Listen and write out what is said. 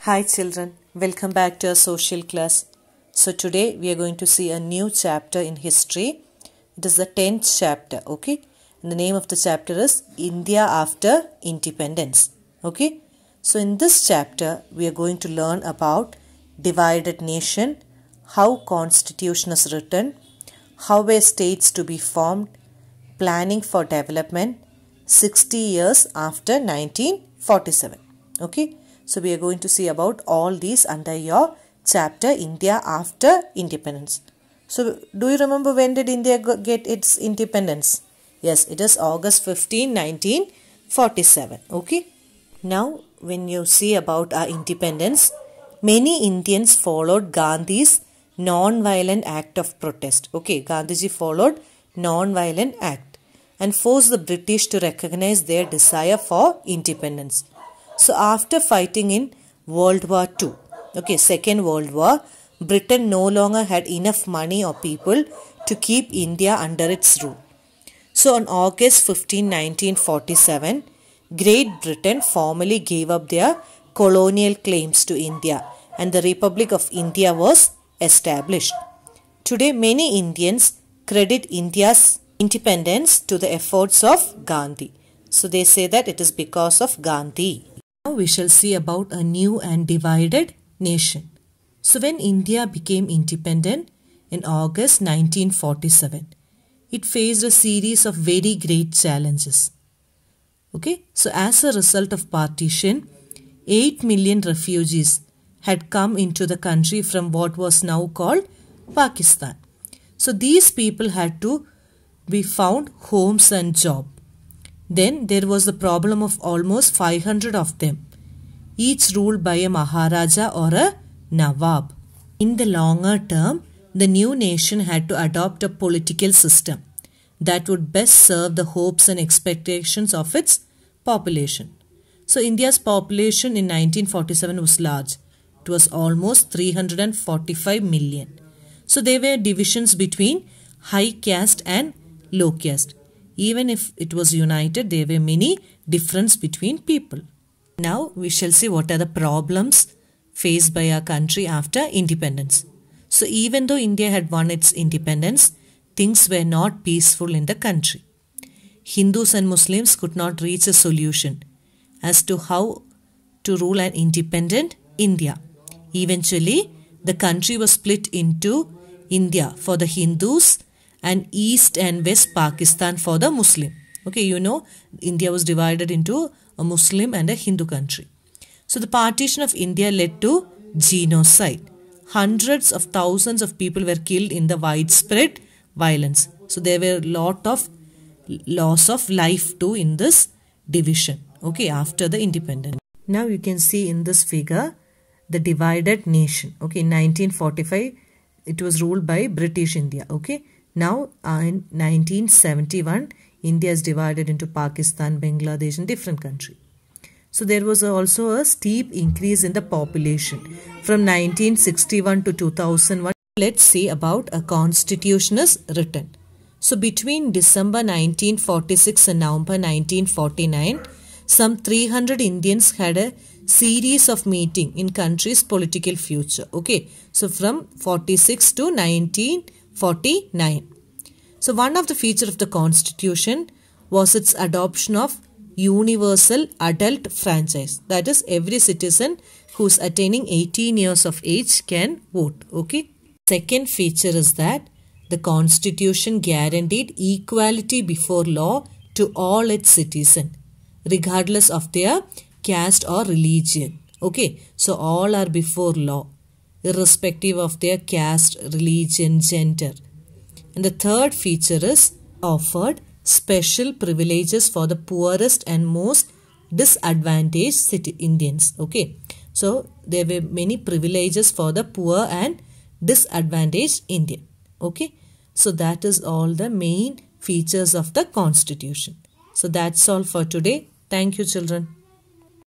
Hi children, welcome back to our social class. So today we are going to see a new chapter in history. It is the 10th chapter, okay? And the name of the chapter is India After Independence, okay? So in this chapter we are going to learn about divided nation, how constitution is written, how were states to be formed, planning for development, 60 years after 1947, okay? So we are going to see about all these under your chapter India After Independence. So do you remember when did India get its independence? Yes, it is August 15, 1947. Okay. Now when you see about our independence, many Indians followed Gandhi's non-violent act of protest. Okay, Gandhiji followed non-violent act and forced the British to recognize their desire for independence. So after fighting in World War II, okay, Second World War, Britain no longer had enough money or people to keep India under its rule. So on August 15, 1947, Great Britain formally gave up their colonial claims to India and the Republic of India was established. Today many Indians credit India's independence to the efforts of Gandhi. So they say that it is because of Gandhi. Now we shall see about a new and divided nation. So when India became independent in August 1947, it faced a series of very great challenges. Okay, so as a result of partition, 8 million refugees had come into the country from what was now called Pakistan. So these people had to be found homes and job. Then there was the problem of almost 500 of them, each ruled by a Maharaja or a Nawab. In the longer term, the new nation had to adopt a political system that would best serve the hopes and expectations of its population. So India's population in 1947 was large. It was almost 345 million. So there were divisions between high caste and low caste. Even if it was united, there were many differences between people. Now we shall see what are the problems faced by our country after independence. So even though India had won its independence, things were not peaceful in the country. Hindus and Muslims could not reach a solution as to how to rule an independent India. Eventually, the country was split into India for the Hindus and East and West Pakistan for the Muslim. Okay, you know, India was divided into a Muslim and a Hindu country. So the partition of India led to genocide. Hundreds of thousands of people were killed in the widespread violence. So there were a lot of loss of life too in this division. Okay, after the independence. Now you can see in this figure the divided nation. Okay, in 1945 it was ruled by British India. Okay. Now in 1971, India is divided into Pakistan, Bangladesh and different countries. So there was also a steep increase in the population from 1961 to 2001. Let's see about a constitution is written. So between December 1946 and November 1949, some 300 Indians had a series of meetings in country's political future. Okay, so from 46 to 1949. So one of the features of the constitution was its adoption of universal adult franchise. That is, every citizen who is attaining 18 years of age can vote. Okay. Second feature is that the constitution guaranteed equality before law to all its citizens, regardless of their caste or religion. Okay. So all are before law, irrespective of their caste, religion, gender. And the third feature is offered special privileges for the poorest and most disadvantaged Indians. Okay. So there were many privileges for the poor and disadvantaged Indian. Okay. So that is all the main features of the constitution. So that's all for today. Thank you, children.